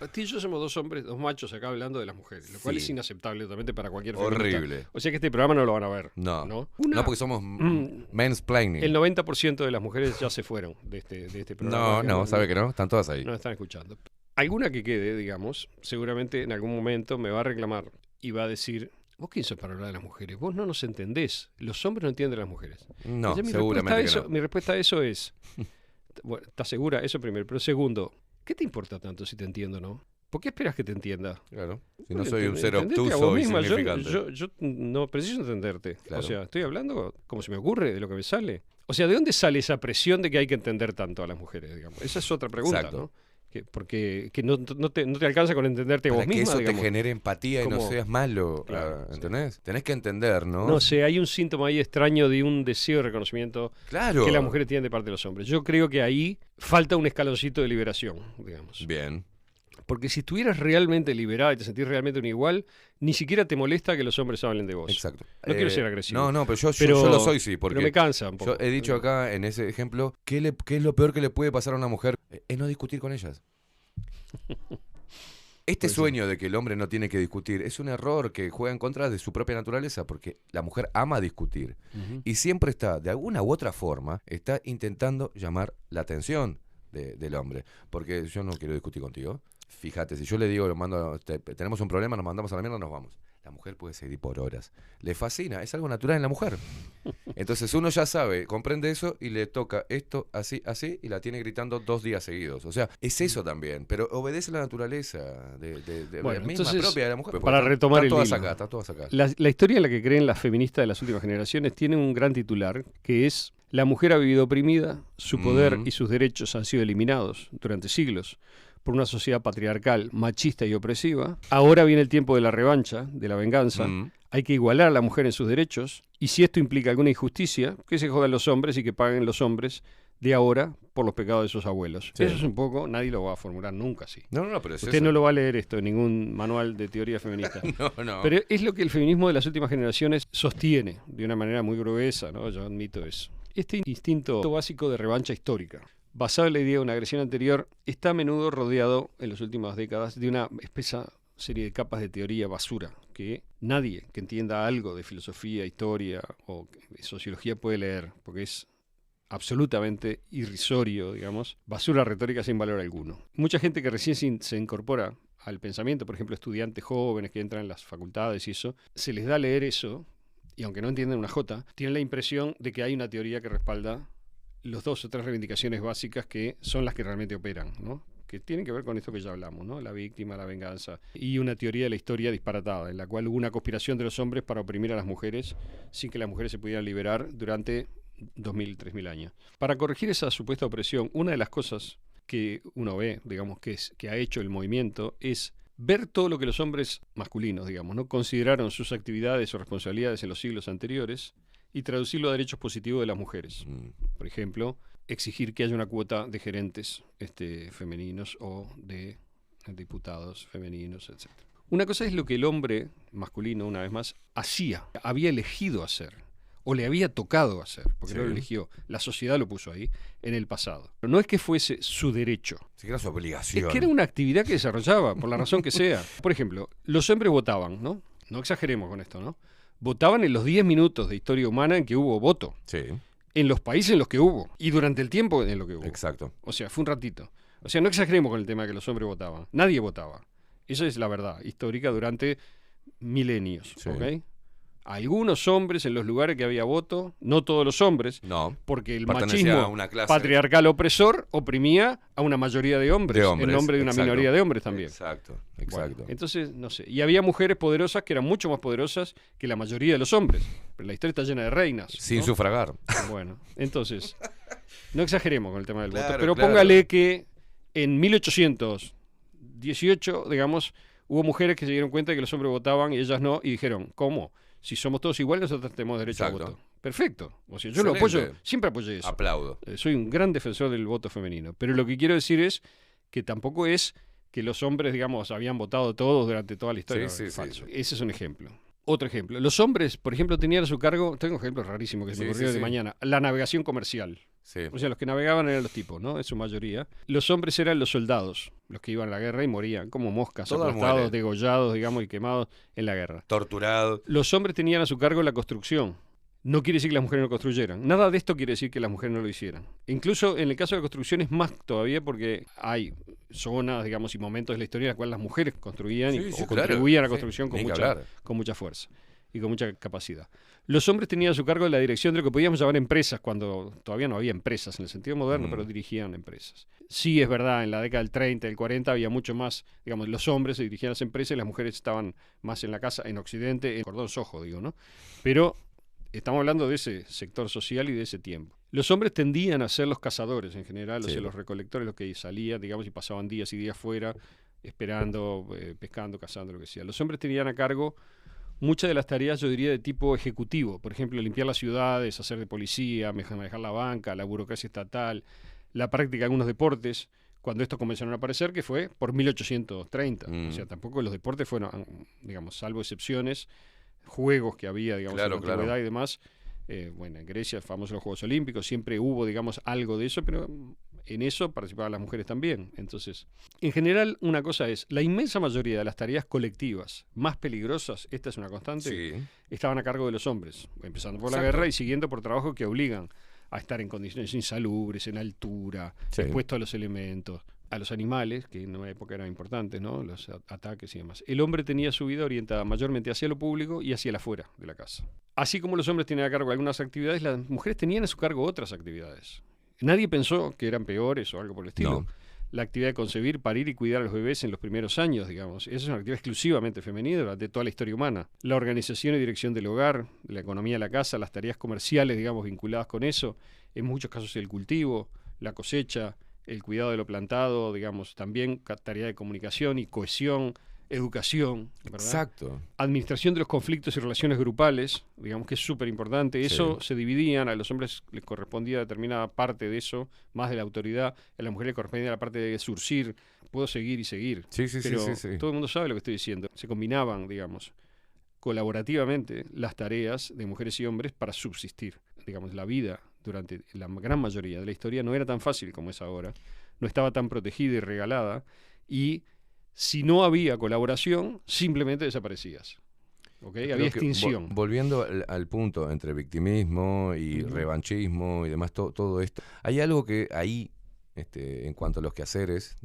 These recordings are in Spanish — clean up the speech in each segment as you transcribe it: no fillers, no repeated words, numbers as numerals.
Tú y yo somos dos hombres, dos machos acá hablando de las mujeres, lo cual es inaceptable totalmente para cualquier feminista. Horrible. O sea que este programa no lo van a ver. No, no, no porque somos mansplaining. El 90% de las mujeres ya se fueron de este programa. No, sabe que no, están todas ahí. No están escuchando. Alguna que quede, digamos, seguramente en algún momento me va a reclamar y va a decir: ¿vos quién sos para hablar de las mujeres? Vos no nos entendés. Los hombres no entienden a las mujeres. No, Entonces, seguramente que no. Mi respuesta a eso es, bueno, ¿estás segura? Eso primero. Pero segundo, ¿qué te importa tanto si te entiendo o no? ¿Por qué esperas que te entienda? Claro. Si no soy un ser obtuso y insignificante. Yo no preciso entenderte. Claro. O sea, estoy hablando como se me ocurre, de lo que me sale. O sea, ¿de dónde sale esa presión de que hay que entender tanto a las mujeres, digamos? Esa es otra pregunta, Exacto. ¿no? Porque no te alcanza con entenderte Para vos que misma, eso digamos. te genere empatía y no seas malo, Claro, ¿entendés? Sí. Tenés que entender, ¿no? No sé, hay un síntoma ahí extraño de un deseo de reconocimiento que las mujeres tienen de parte de los hombres. Yo creo que ahí falta un escaloncito de liberación, digamos. Bien. Porque si estuvieras realmente liberada y te sentís realmente un igual, ni siquiera te molesta que los hombres hablen de vos. Exacto. No quiero ser agresivo. No, pero yo lo soy, sí. Porque pero me cansa un poco. Yo he dicho acá, en ese ejemplo, ¿qué es lo peor que le puede pasar a una mujer? Es no discutir con ellas. Este sueño de que el hombre no tiene que discutir es un error que juega en contra de su propia naturaleza, porque la mujer ama discutir. Y siempre está, de alguna u otra forma, está intentando llamar la atención del hombre. Porque yo no quiero discutir contigo. Fíjate, si yo le digo, tenemos un problema, nos mandamos a la mierda, nos vamos. La mujer puede seguir por horas. Le fascina, es algo natural en la mujer. Entonces uno ya sabe, comprende eso y le toca esto así, y la tiene gritando 2 días seguidos. O sea, es eso también, pero obedece la naturaleza bueno, la misma propia de la mujer. Para retomar el hilo. Están todas acá. La historia en la que creen las feministas de las últimas generaciones tiene un gran titular, que es: la mujer ha vivido oprimida, su poder y sus derechos han sido eliminados durante siglos por una sociedad patriarcal, machista y opresiva. Ahora viene el tiempo de la revancha, de la venganza. Hay que igualar a la mujer en sus derechos, y si esto implica alguna injusticia, que se jodan los hombres y que paguen los hombres de ahora por los pecados de sus abuelos. Sí. Eso es un poco, nadie lo va a formular nunca así. No, pero es Usted eso. no lo va a leer esto en ningún manual de teoría feminista. No. Pero es lo que el feminismo de las últimas generaciones sostiene de una manera muy gruesa, ¿no? Yo admito eso. Este instinto básico de revancha histórica, basado en la idea de una agresión anterior, está a menudo rodeado en las últimas décadas de una espesa serie de capas de teoría basura que nadie que entienda algo de filosofía, historia o sociología puede leer, porque es absolutamente irrisorio, digamos, basura retórica sin valor alguno. Mucha gente que recién se incorpora al pensamiento, por ejemplo, estudiantes jóvenes que entran en las facultades y eso, se les da a leer eso, y aunque no entienden una jota, tienen la impresión de que hay una teoría que respalda los 2 o 3 reivindicaciones básicas que son las que realmente operan, ¿no? Que tienen que ver con esto que ya hablamos, ¿no? La víctima, la venganza, y una teoría de la historia disparatada, en la cual hubo una conspiración de los hombres para oprimir a las mujeres sin que las mujeres se pudieran liberar durante 2.000, 3.000 años. Para corregir esa supuesta opresión, una de las cosas que uno ve, digamos, que ha hecho el movimiento es ver todo lo que los hombres masculinos, digamos, ¿no? consideraron sus actividades o responsabilidades en los siglos anteriores y traducirlo a derechos positivos de las mujeres. Por ejemplo, exigir que haya una cuota de gerentes femeninos o de diputados femeninos, etc. Una cosa es lo que el hombre masculino, una vez más, había elegido hacer, o le había tocado hacer, porque no lo eligió, la sociedad lo puso ahí, en el pasado. Pero no es que fuese su derecho. Sí, que era su obligación. Es que era una actividad que desarrollaba, por la razón que sea. Por ejemplo, los hombres votaban, ¿no? No exageremos con esto, ¿no? Votaban en los 10 minutos de historia humana en que hubo voto. Sí. En los países en los que hubo. Y durante el tiempo en lo que hubo. Exacto. O sea, fue un ratito. O sea, no exageremos con el tema de que los hombres votaban. Nadie votaba. Esa es la verdad histórica durante milenios. Sí. ¿Ok? Algunos hombres en los lugares que había voto, no todos los hombres, no, porque el pertenecía machismo a una clase patriarcal opresor oprimía a una mayoría de hombres en nombre de una minoría de hombres también. Exacto. Bueno, entonces, no sé. Y había mujeres poderosas que eran mucho más poderosas que la mayoría de los hombres. Pero la historia está llena de reinas. Sin ¿no? sufragar. Bueno, entonces, no exageremos con el tema del voto. Claro, Pero claro. póngale que en 1818, digamos, hubo mujeres que se dieron cuenta de que los hombres votaban y ellas no, y dijeron, ¿cómo? Si somos todos iguales, nosotros tenemos derecho Exacto. a voto. Perfecto. O sea, yo Excelente. lo apoyo, siempre apoyé eso. Aplaudo. Soy un gran defensor del voto femenino. Pero lo que quiero decir es que tampoco es que los hombres, digamos, habían votado todos durante toda la historia. Sí, falso. sí. Ese es un ejemplo. Otro ejemplo. Los hombres, por ejemplo, tenían a su cargo, tengo un ejemplo rarísimo que se me ocurrió de mañana, la navegación comercial. Sí. O sea, los que navegaban eran los tipos, ¿no? En su mayoría. Los hombres eran los soldados, los que iban a la guerra y morían como moscas, Todos aplastados, mueren. degollados, digamos, y quemados en la guerra. Torturado. Los hombres tenían a su cargo la construcción. No quiere decir que las mujeres no construyeran. Nada de esto quiere decir que las mujeres no lo hicieran. Incluso en el caso de la construcción es más todavía porque hay zonas, digamos, y momentos de la historia en las cuales las mujeres construían Sí, sí, o claro. contribuían a la Sí, construcción ni que hablar. con mucha fuerza y con mucha capacidad. Los hombres tenían a su cargo la dirección de lo que podíamos llamar empresas, cuando todavía no había empresas en el sentido moderno, pero dirigían empresas. Sí, es verdad, en la década del 30, del 40 había mucho más, digamos, los hombres se dirigían a las empresas y las mujeres estaban más en la casa, en Occidente, en Cordón Sojo, digo, ¿no? Pero estamos hablando de ese sector social y de ese tiempo. Los hombres tendían a ser los cazadores en general, o sea, los recolectores, los que salían, digamos, y pasaban días y días fuera, esperando, pescando, cazando, lo que sea. Los hombres tenían a cargo muchas de las tareas, yo diría, de tipo ejecutivo. Por ejemplo, limpiar las ciudades, hacer de policía, manejar la banca, la burocracia estatal, la práctica de algunos deportes, cuando estos comenzaron a aparecer, que fue por 1830. O sea, tampoco los deportes fueron, digamos, salvo excepciones, juegos que había, digamos, en la antigüedad y demás. Bueno, en Grecia, famosos los Juegos Olímpicos, siempre hubo, digamos, algo de eso, pero en eso participaban las mujeres también. Entonces, en general, una cosa es, la inmensa mayoría de las tareas colectivas más peligrosas, esta es una constante, estaban a cargo de los hombres, empezando por la guerra y siguiendo por trabajos que obligan a estar en condiciones insalubres, en altura, expuestos a los elementos, a los animales, que en una época eran importantes, ¿no? Los ataques y demás. El hombre tenía su vida orientada mayormente hacia lo público y hacia el afuera de la casa. Así como los hombres tenían a cargo algunas actividades, las mujeres tenían a su cargo otras actividades. Nadie pensó que eran peores o algo por el estilo. No. La actividad de concebir, parir y cuidar a los bebés en los primeros años, digamos. Esa es una actividad exclusivamente femenina durante toda la historia humana. La organización y dirección del hogar, la economía de la casa, las tareas comerciales, digamos, vinculadas con eso, en muchos casos el cultivo, la cosecha, el cuidado de lo plantado, digamos, también tarea de comunicación y cohesión, educación, ¿verdad? Exacto. Administración de los conflictos y relaciones grupales, digamos que es súper importante. Eso se dividían, a los hombres les correspondía determinada parte de eso, más de la autoridad, a la mujer le correspondía la parte de surcir, puedo seguir y seguir. Pero todo el mundo sabe lo que estoy diciendo. Se combinaban, digamos, colaborativamente las tareas de mujeres y hombres para subsistir. Digamos, la vida durante la gran mayoría de la historia no era tan fácil como es ahora, no estaba tan protegida y regalada, y si no había colaboración, simplemente desaparecías. ¿Okay? Había extinción. Volviendo al punto entre victimismo y revanchismo y demás, todo esto, hay algo que ahí, en cuanto a los quehaceres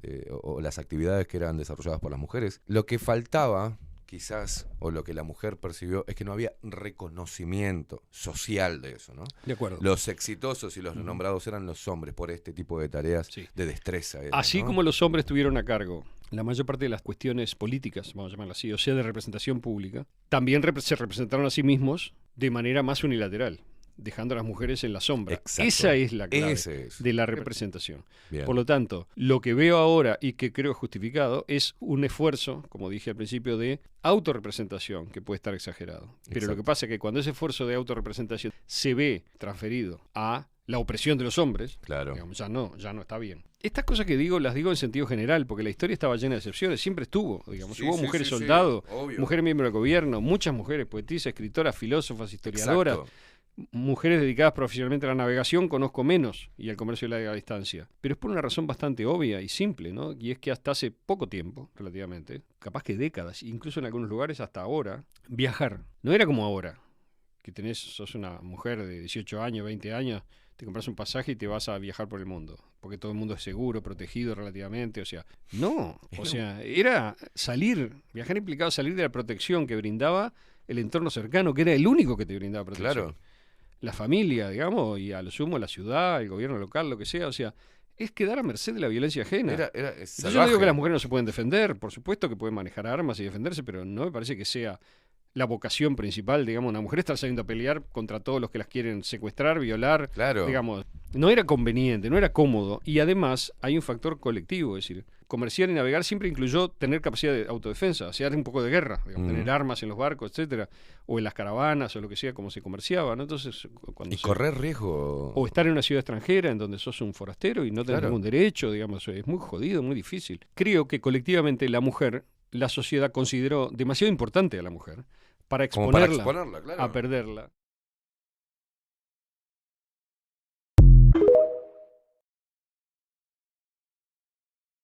o las actividades que eran desarrolladas por las mujeres, lo que faltaba quizás, o lo que la mujer percibió, es que no había reconocimiento social de eso, ¿no? De acuerdo. Los exitosos y los renombrados eran los hombres por este tipo de tareas de destreza. Así ¿no? como los hombres tuvieron a cargo la mayor parte de las cuestiones políticas, vamos a llamarlas así, o sea, de representación pública, también se representaron a sí mismos de manera más unilateral, dejando a las mujeres en la sombra. Exacto. Esa es la clave de la representación. Bien. Por lo tanto, lo que veo ahora y que creo justificado es un esfuerzo, como dije al principio, de autorrepresentación, que puede estar exagerado. Pero lo que pasa es que cuando ese esfuerzo de autorrepresentación se ve transferido a la opresión de los hombres, digamos, ya no está bien. Estas cosas que digo, las digo en sentido general, porque la historia estaba llena de excepciones, siempre estuvo, digamos. Hubo mujeres soldados, mujeres miembros del gobierno, muchas mujeres poetisas, escritoras, filósofas, historiadoras, mujeres dedicadas profesionalmente a la navegación, conozco menos, y al comercio de larga distancia. Pero es por una razón bastante obvia y simple, ¿no? Y es que hasta hace poco tiempo, relativamente, capaz que décadas, incluso en algunos lugares hasta ahora, viajar no era como ahora, que sos una mujer de 18 años, 20 años, te compras un pasaje y te vas a viajar por el mundo, porque todo el mundo es seguro, protegido relativamente, o sea, no, o sea, era viajar implicaba salir de la protección que brindaba el entorno cercano, que era el único que te brindaba protección. Claro. La familia, digamos, y a lo sumo la ciudad, el gobierno local, lo que sea, o sea, es quedar a merced de la violencia ajena. Yo no digo que las mujeres no se pueden defender, por supuesto que pueden manejar armas y defenderse, pero no me parece que sea la vocación principal, digamos, una mujer estar saliendo a pelear contra todos los que las quieren secuestrar, violar, digamos, no era conveniente, no era cómodo, y además hay un factor colectivo, es decir, comerciar y navegar siempre incluyó tener capacidad de autodefensa, hacer un poco de guerra, digamos, tener armas en los barcos, etcétera, o en las caravanas o lo que sea, como se comerciaba, ¿no? Entonces, correr riesgo. O estar en una ciudad extranjera en donde sos un forastero y no tenés ningún derecho, digamos, es muy jodido, muy difícil. Creo que colectivamente la sociedad consideró demasiado importante a la mujer para exponerla, claro, a perderla.